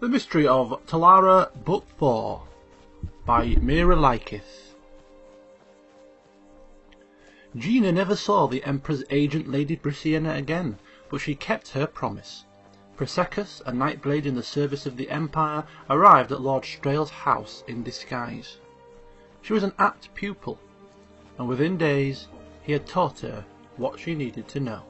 The Mystery of Talara, Book 4, by Mira Liketh. Gina never saw the Emperor's agent Lady Brisciana again, but she kept her promise. Prosecus, a Nightblade in the service of the Empire, arrived at Lord Strail's house in disguise. She was an apt pupil, and within days he had taught her what she needed to know.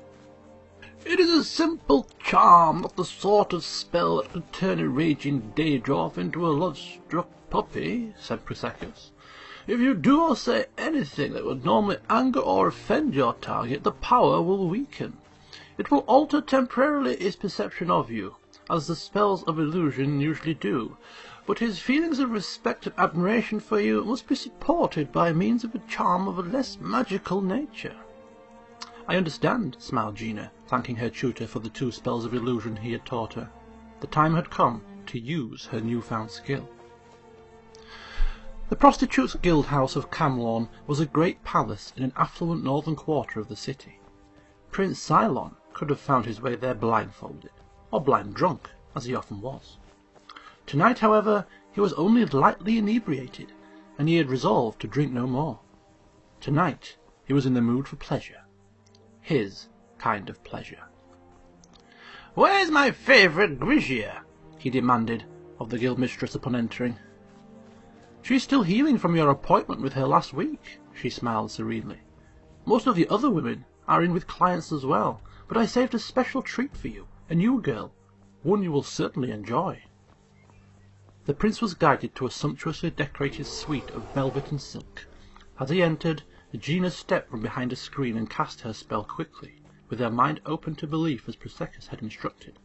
"It is a simple charm, not the sort of spell that could turn a raging Daedroth into a love-struck puppy," said Prosecus. "If you do or say anything that would normally anger or offend your target, the power will weaken. It will alter temporarily his perception of you, as the spells of illusion usually do, but his feelings of respect and admiration for you must be supported by means of a charm of a less magical nature." "I understand," smiled Gina, thanking her tutor for the 2 spells of illusion he had taught her. The time had come to use her newfound skill. The Prostitutes' Guild House of Camlorn was a great palace in an affluent northern quarter of the city. Prince Cylon could have found his way there blindfolded, or blind drunk, as he often was. Tonight, however, he was only lightly inebriated, and he had resolved to drink no more. Tonight he was in the mood for pleasure. His kind of pleasure. "Where's my favourite Grigia?" he demanded of the guild mistress upon entering. "She's still healing from your appointment with her last week," she smiled serenely. "Most of the other women are in with clients as well, but I saved a special treat for you, a new girl, one you will certainly enjoy." The prince was guided to a sumptuously decorated suite of velvet and silk. As he entered, Gina stepped from behind a screen and cast her spell quickly, with her mind open to belief as Prosecus had instructed.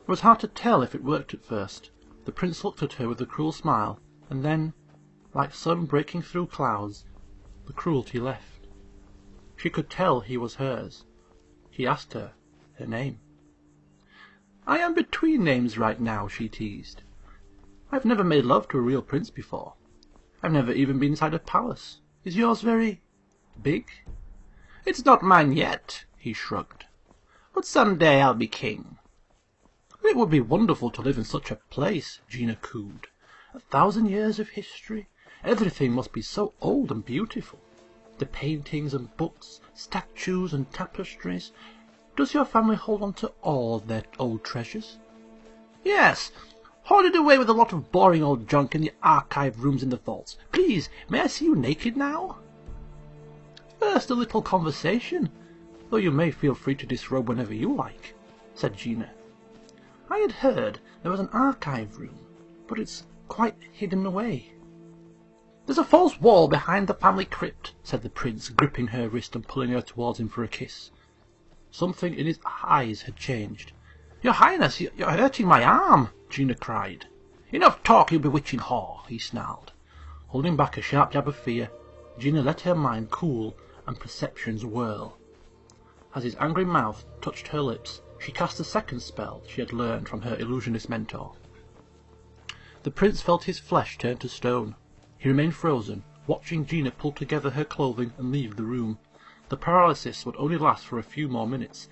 It was hard to tell if it worked at first. The prince looked at her with a cruel smile, and then, like sun breaking through clouds, the cruelty left. She could tell he was hers. He asked her name. "I am between names right now," she teased. "I've never made love to a real prince before. I've never even been inside a palace. Is yours very big?" "It's not mine yet," he shrugged. "But some day I'll be king." "It would be wonderful to live in such a place," Gina cooed. "1,000 years of history. Everything must be so old and beautiful. The paintings and books, statues and tapestries. Does your family hold on to all of their old treasures?" "Yes. Hoarded away with a lot of boring old junk in the archive rooms in the vaults. Please, may I see you naked now?" "First a little conversation, though you may feel free to disrobe whenever you like," said Gina. "I had heard there was an archive room, but it's quite hidden away." "There's a false wall behind the family crypt," said the prince, gripping her wrist and pulling her towards him for a kiss. Something in his eyes had changed. "Your Highness, you're hurting my arm," Gina cried. "Enough talk, you bewitching whore," he snarled. Holding back a sharp jab of fear, Gina let her mind cool and perceptions whirl. As his angry mouth touched her lips, she cast the second spell she had learned from her illusionist mentor. The prince felt his flesh turn to stone. He remained frozen, watching Gina pull together her clothing and leave the room. The paralysis would only last for a few more minutes,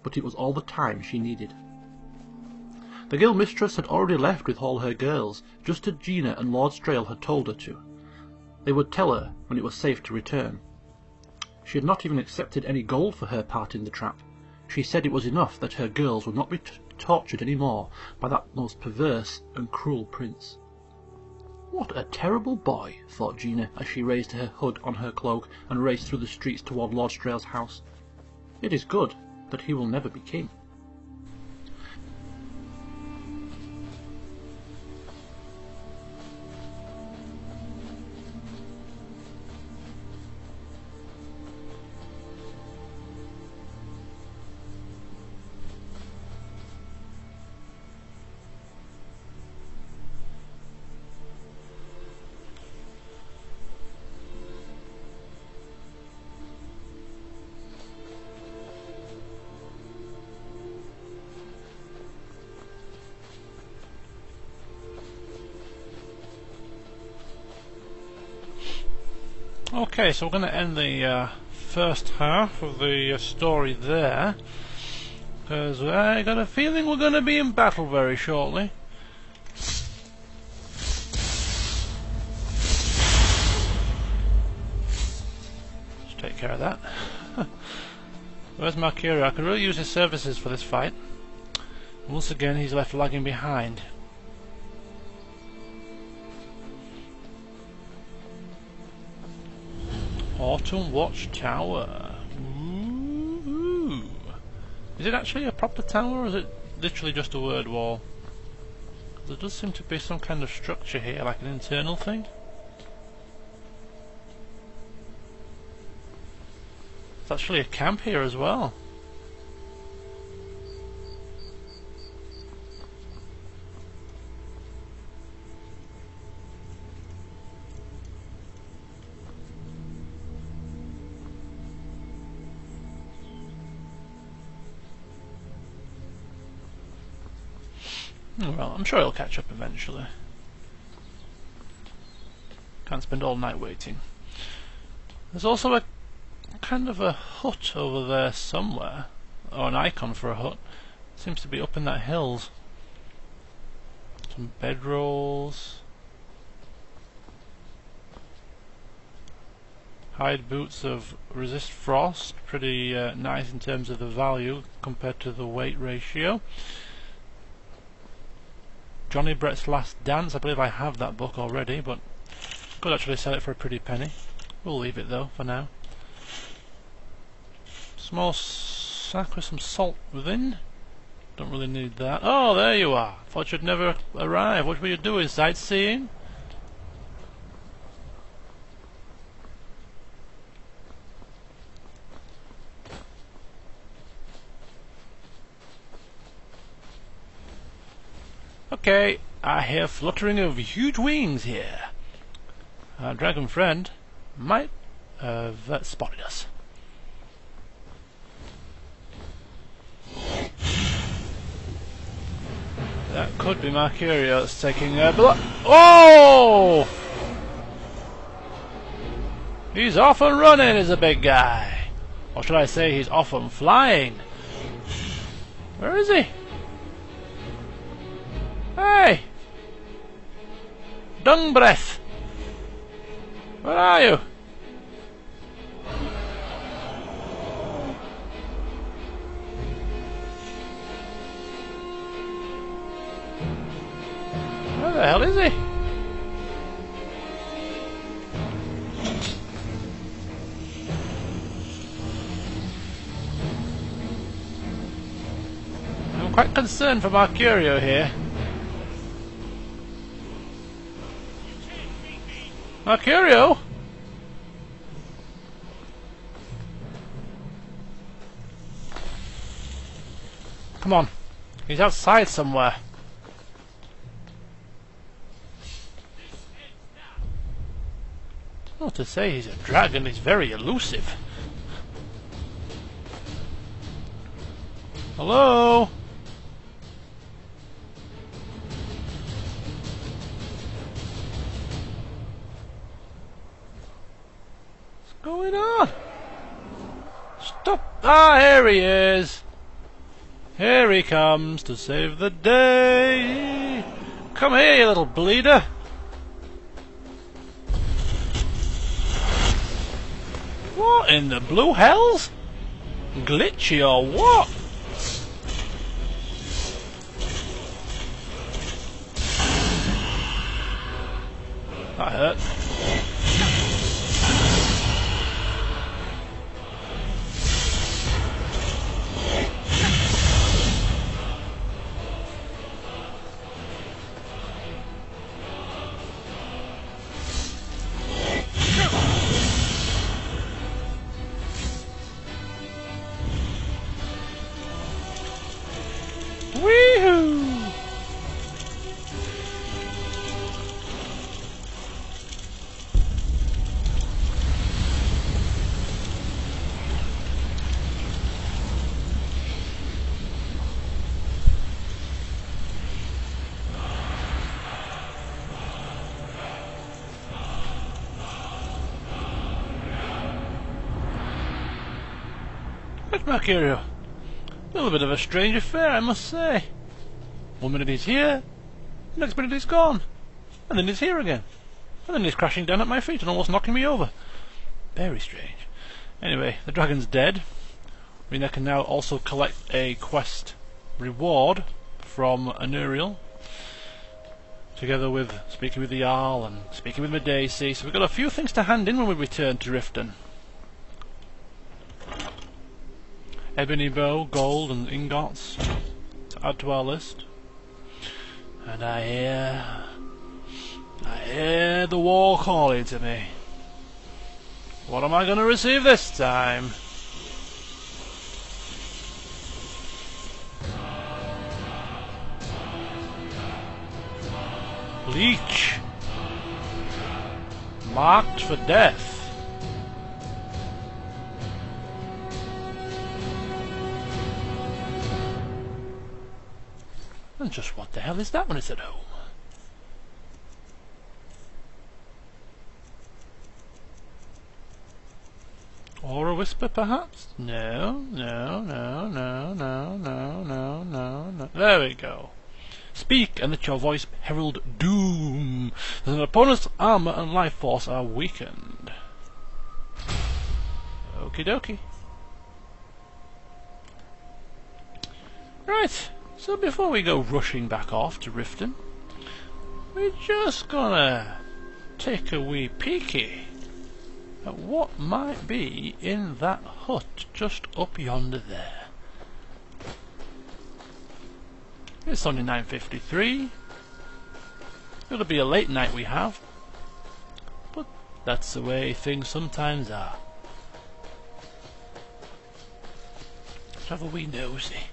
but it was all the time she needed. The guild mistress had already left with all her girls, just as Gina and Lord Strail had told her to. They would tell her when it was safe to return. She had not even accepted any gold for her part in the trap. She said it was enough that her girls would not be tortured any more by that most perverse and cruel prince. "What a terrible boy," thought Gina as she raised her hood on her cloak and raced through the streets toward Lord Strail's house. "It is good that he will never be king." Okay, so we're going to end the first half of the story there, because I got a feeling we're going to be in battle very shortly. care of that. Where's Mercurio? I could really use his services for this fight. Once again, he's left lagging behind. Autumn Watchtower. Ooh. Is it actually a proper tower, or is it literally just a word wall? There does seem to be some kind of structure here, like an internal thing. It's actually a camp here as well. Well, I'm sure he'll catch up eventually. Can't spend all night waiting. There's also a kind of a hut over there somewhere, or an icon for a hut. Seems to be up in that hills. Some bedrolls. Hide boots of resist frost. Pretty nice in terms of the value compared to the weight ratio. Johnny Brett's Last Dance. I believe I have that book already, but could actually sell it for a pretty penny. We'll leave it though for now. Small sack with some salt within. Don't really need that. Oh, there you are. Thought you'd never arrive. What were you doing? Sightseeing? Okay, I hear fluttering of huge wings here. Our dragon friend might have spotted us. That could be Mercurio that's taking a blow. Oh! He's off and running, is a big guy. Or should I say he's off and flying? Where is he? Hey! Dung breath! Where are you? Where the hell is he? I'm quite concerned for Mercurio here. Mercurio? Come on, he's outside somewhere. Not to say he's a dragon, he's very elusive. Hello? What's going on? Stop! Ah, here he is. Here he comes to save the day. Come here, you little bleeder. What in the blue hells? Glitchy or what? That hurt. Wee-hoo! That's Mercurio. A little bit of a strange affair, I must say. One minute he's here, the next minute he's gone, and then he's here again, and then he's crashing down at my feet and almost knocking me over. Very strange. Anyway, the dragon's dead. I mean, I can now also collect a quest reward from Anuriel, together with speaking with the Jarl and speaking with Medaci. So we've got a few things to hand in when we return to Riften. Ebony bow, gold and ingots to add to our list. And I hear the war calling to me. What am I going to receive this time? Leech. Marked for death. And just what the hell is that when it's at home? Or a whisper, perhaps? No. There we go. Speak, and let your voice herald doom. That an opponent's armor and life force are weakened. Okie dokie. Right, so before we go rushing back off to Riften, we're just gonna take a wee peeky at what might be in that hut just up yonder there. It's only 9:53. It'll be a late night we have, but that's the way things sometimes are. Let's have a wee nosy.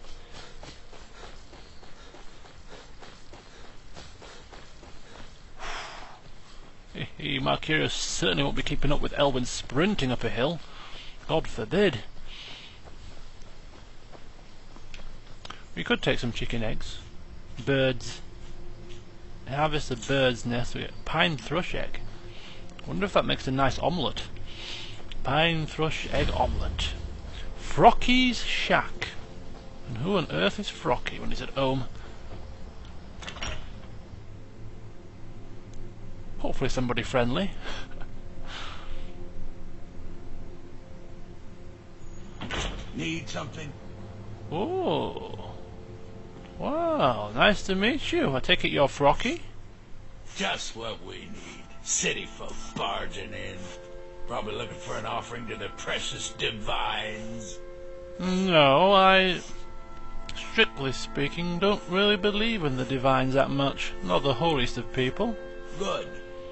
Marcurius certainly won't be keeping up with Elwyn sprinting up a hill. God forbid. We could take some chicken eggs. Birds. Harvest a bird's nest. We get pine thrush egg. Wonder if that makes a nice omelette. Pine thrush egg omelette. Frocky's shack. And who on earth is Frocky when he's at home? Hopefully somebody friendly. Need something? Oh. Wow, nice to meet you. I take it you're Frocky? Just what we need. City folk barging in. Probably looking for an offering to the precious divines. No, I, strictly speaking, don't really believe in the divines that much. Not the holiest of people. Good.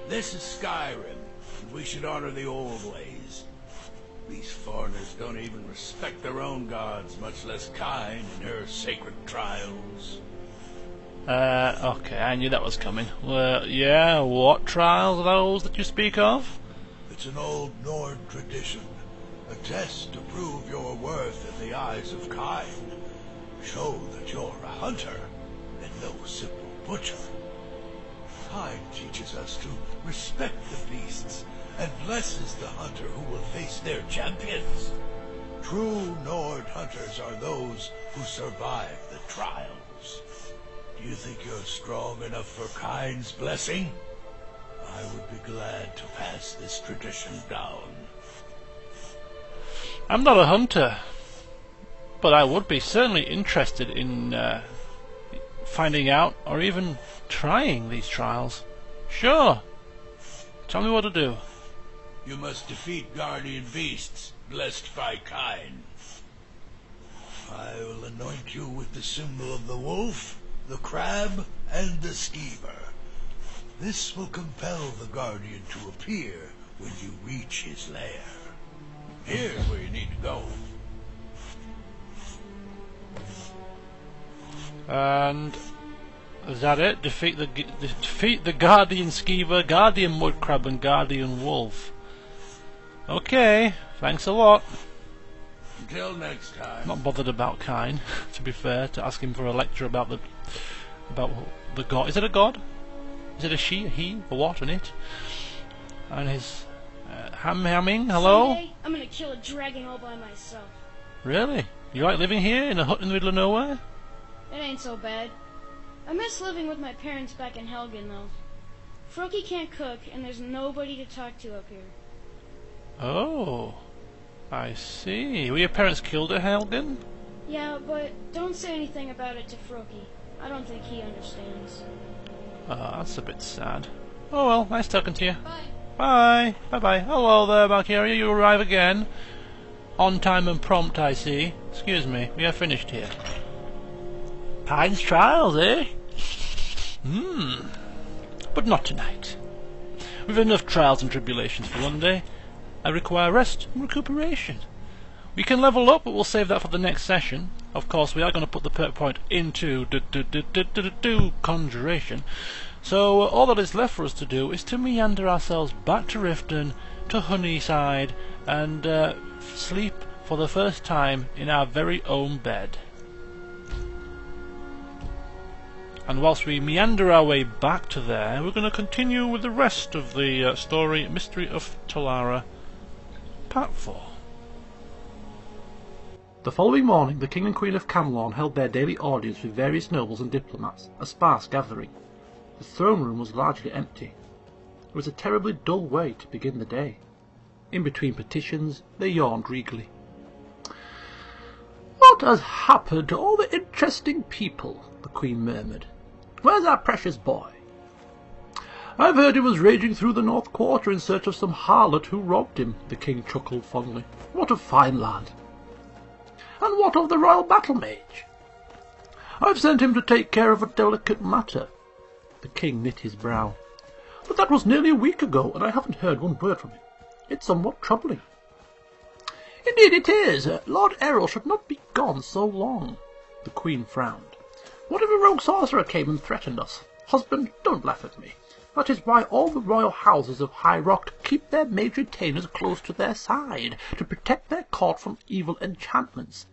This is Skyrim, and we should honor the old ways. These foreigners don't even respect their own gods, much less Kyne in her sacred trials. Okay, I knew that was coming. Well, yeah, what trials are those that you speak of? It's an old Nord tradition. A test to prove your worth in the eyes of Kyne. Show that you're a hunter, and no simple butcher. Kyne teaches us to respect the beasts, and blesses the hunter who will face their champions. True Nord hunters are those who survive the trials. Do you think you're strong enough for Kyne's blessing? I would be glad to pass this tradition down. I'm not a hunter, but I would be certainly interested in finding out, or even trying these trials. Sure. Tell me what to do. You must defeat guardian beasts blessed by Kyne. I will anoint you with the symbol of the wolf, the crab, and the skeever. This will compel the guardian to appear when you reach his lair. Here's where you need to go. And is that it? Defeat the guardian skeever, guardian mudcrab, and guardian wolf. Okay, thanks a lot. Until next time. Not bothered about Kyne, to be fair, to ask him for a lecture about the god. Is it a god? Is it a she, a he, a what, an it? And his hamming. Hello. Someday, I'm gonna kill a dragon all by myself. Really? You like living here in a hut in the middle of nowhere? It ain't so bad. I miss living with my parents back in Helgen, though. Froki can't cook, and there's nobody to talk to up here. Oh. I see. Were your parents killed at Helgen? Yeah, but don't say anything about it to Froki. I don't think he understands. Oh, that's a bit sad. Oh well, nice talking to you. Bye. Bye. Bye-bye. Hello there, Valkyria. You arrive again. On time and prompt, I see. Excuse me, we are finished here. Pine's trials, eh? But not tonight. We've enough trials and tribulations for one day. I require rest and recuperation. We can level up, but we'll save that for the next session. Of course, we are going to put the perk point into conjuration. So all that is left for us to do is to meander ourselves back to Riften, to Honeyside, and sleep for the first time in our very own bed. And whilst we meander our way back to there, we're going to continue with the rest of the story, Mystery of Talara, Part 4. The following morning, the King and Queen of Camlorn held their daily audience with various nobles and diplomats, a sparse gathering. The throne room was largely empty. It was a terribly dull way to begin the day. In between petitions, they yawned regally. "What has happened to all the interesting people?" the Queen murmured. "Where's our precious boy?" "I've heard he was raging through the North Quarter in search of some harlot who robbed him," the King chuckled fondly. "What a fine lad!" "And what of the royal battle mage?" "I've sent him to take care of a delicate matter." The King knit his brow. "But that was nearly a week ago, and I haven't heard one word from him. It's somewhat troubling." "Indeed it is. Lord Errol should not be gone so long." The Queen frowned. "What if a rogue sorcerer came and threatened us? Husband, don't laugh at me. That is why all the royal houses of High Rock keep their mage retainers close to their side, to protect their court from evil enchantments,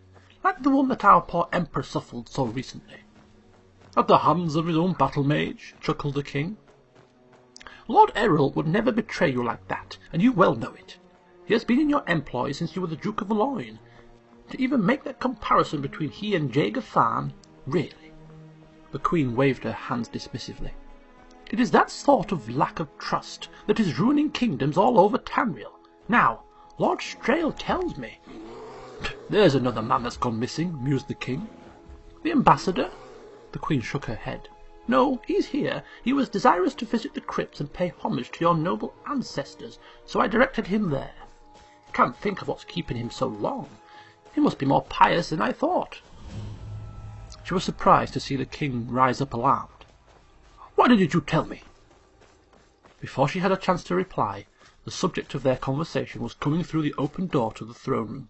like the one that our poor Emperor suffered so recently." "At the hands of his own battle mage?" chuckled the King. "Lord Errol would never betray you like that, and you well know it. He has been in your employ since you were the Duke of Aloyne. To even make that comparison between he and Jaeger Tharn, really." The Queen waved her hands dismissively. "It is that sort of lack of trust that is ruining kingdoms all over Tamriel. Now, Lord Strail tells me—" "There's another man that's gone missing," mused the King. "The ambassador?" The Queen shook her head. "No, he's here. He was desirous to visit the crypts and pay homage to your noble ancestors, so I directed him there. Can't think of what's keeping him so long. He must be more pious than I thought." She was surprised to see the King rise up alarmed. "Why didn't you tell me?" Before she had a chance to reply, the subject of their conversation was coming through the open door to the throne room.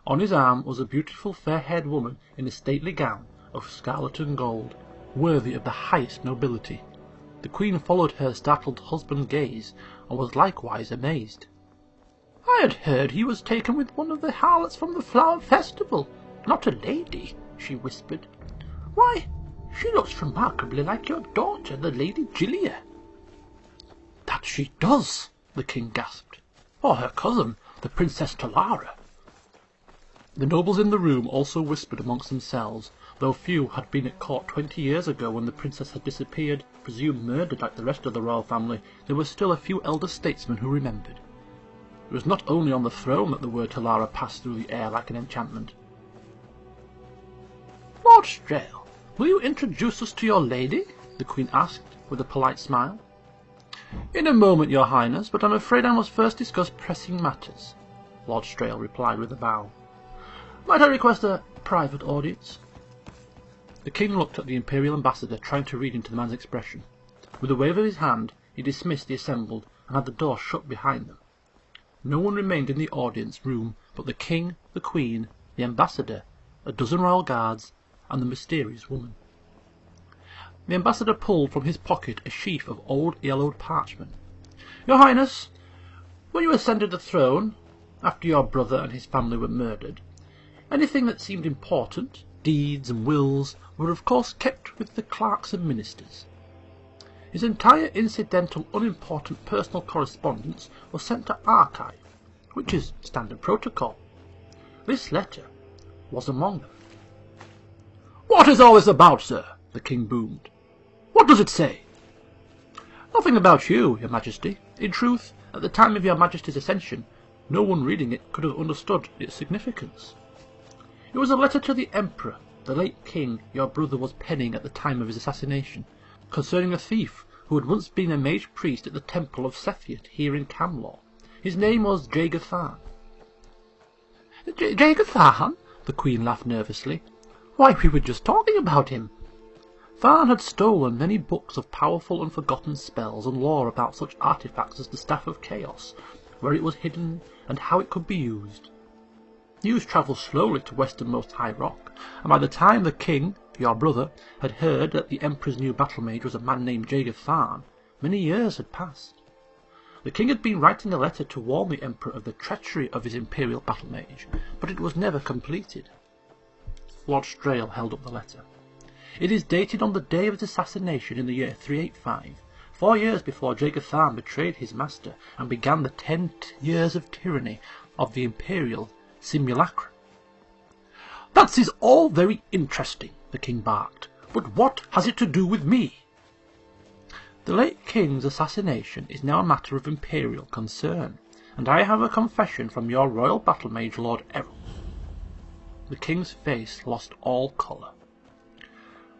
On his arm was a beautiful fair-haired woman in a stately gown of scarlet and gold, worthy of the highest nobility. The Queen followed her startled husband's gaze, and was likewise amazed. "I had heard he was taken with one of the harlots from the Flower Festival, not a lady," she whispered. "Why, she looks remarkably like your daughter, the Lady Gilia." "That she does," the King gasped. "Or her cousin, the Princess Talara." The nobles in the room also whispered amongst themselves. Though few had been at court 20 years ago when the princess had disappeared, presumed murdered like the rest of the royal family, there were still a few elder statesmen who remembered. It was not only on the throne that the word Talara passed through the air like an enchantment. "Lord Strail, will you introduce us to your lady?" the Queen asked, with a polite smile. "In a moment, your Highness, but I'm afraid I must first discuss pressing matters," Lord Strail replied with a bow. "Might I request a private audience?" The King looked at the Imperial Ambassador, trying to read into the man's expression. With a wave of his hand, he dismissed the assembled, and had the door shut behind them. No one remained in the audience room but the King, the Queen, the Ambassador, a dozen royal guards, and the mysterious woman. The Ambassador pulled from his pocket a sheaf of old yellowed parchment. "Your Highness, when you ascended the throne, after your brother and his family were murdered, anything that seemed important, deeds and wills, were of course kept with the clerks and ministers. His entire incidental, unimportant personal correspondence was sent to archive, which is standard protocol. This letter was among them." "What is all this about, sir?" the King boomed. "What does it say?" "Nothing about you, your Majesty. In truth, at the time of your Majesty's ascension, no one reading it could have understood its significance. It was a letter to the Emperor, the late king your brother was penning at the time of his assassination, concerning a thief who had once been a mage priest at the temple of Sethiat here in Camlaw. His name was Jaeger Tharn. Jaeger Tharn? The Queen laughed nervously. Why, we were just talking about him. Tharn had stolen many books of powerful and forgotten spells and lore about such artifacts as the Staff of Chaos, where it was hidden and how it could be used. News travelled slowly to westernmost High Rock, and by the time the king, your brother, had heard that the Emperor's new battle mage was a man named Jaeger Tharn, many years had passed. The king had been writing a letter to warn the Emperor of the treachery of his imperial battle mage, but it was never completed. Lord Strail held up the letter. It is dated on the day of his assassination in the year 385, 4 years before Jaeger Tharn betrayed his master and began the 10 years of tyranny of the imperial simulacra. That is all very interesting, the king barked, but what has it to do with me? The late king's assassination is now a matter of imperial concern, and I have a confession from your royal battle mage Lord Errol. The king's face lost all colour.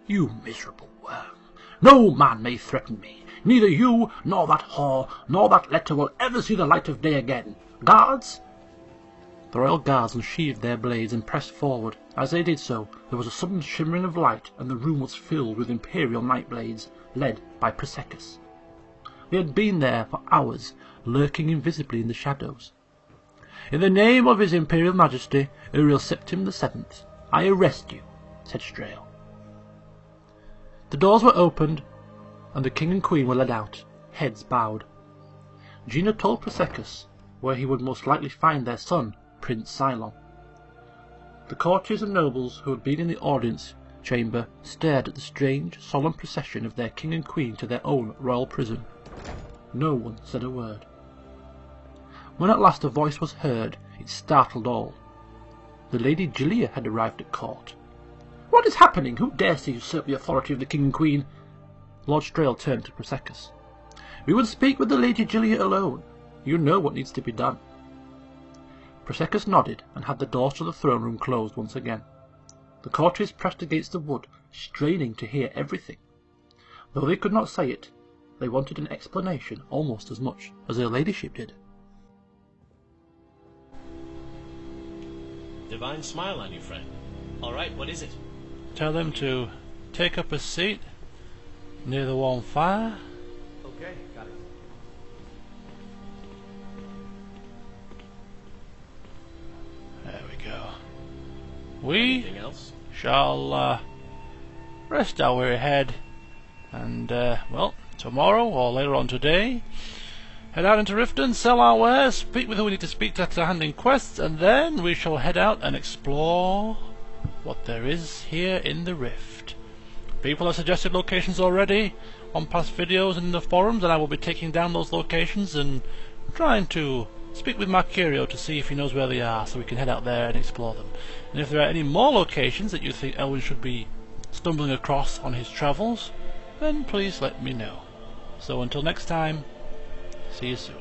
You miserable worm! No man may threaten me. Neither you, nor that whore, nor that letter will ever see the light of day again. Guards! The royal guards unsheathed their blades and pressed forward. As they did so, there was a sudden shimmering of light, and the room was filled with imperial nightblades, led by Prosecus. They had been there for hours, lurking invisibly in the shadows. In the name of his imperial majesty, Uriel Septim VII, I arrest you, said Strail. The doors were opened, and the king and queen were led out, heads bowed. Gina told Prosecus where he would most likely find their son, Prince Cylon. The courtiers and nobles who had been in the audience chamber stared at the strange, solemn procession of their king and queen to their own royal prison. No one said a word. When at last a voice was heard, it startled all. The Lady Gilia had arrived at court. What is happening? Who dares to usurp the authority of the king and queen? Lord Strail turned to Prosecus. We would speak with the Lady Gilia alone. You know what needs to be done. Prosecus nodded and had the doors to the throne room closed once again. The courtiers pressed against the wood, straining to hear everything. Though they could not say it, they wanted an explanation almost as much as her ladyship did. Divine smile on you, friend. All right, what is it? Tell them to take up a seat near the warm fire. Okay, got it. There we go. We Anything else? shall rest our weary head and, well, tomorrow or later on today, head out into Riften, sell our wares, speak with who we need to speak to handling quests, and then we shall head out and explore what there is here in the Rift. People have suggested locations already on past videos and in the forums, and I will be taking down those locations and trying to speak with Marcurio to see if he knows where they are, so we can head out there and explore them. And if there are any more locations that you think Elwyn should be stumbling across on his travels, then please let me know. So until next time, see you soon.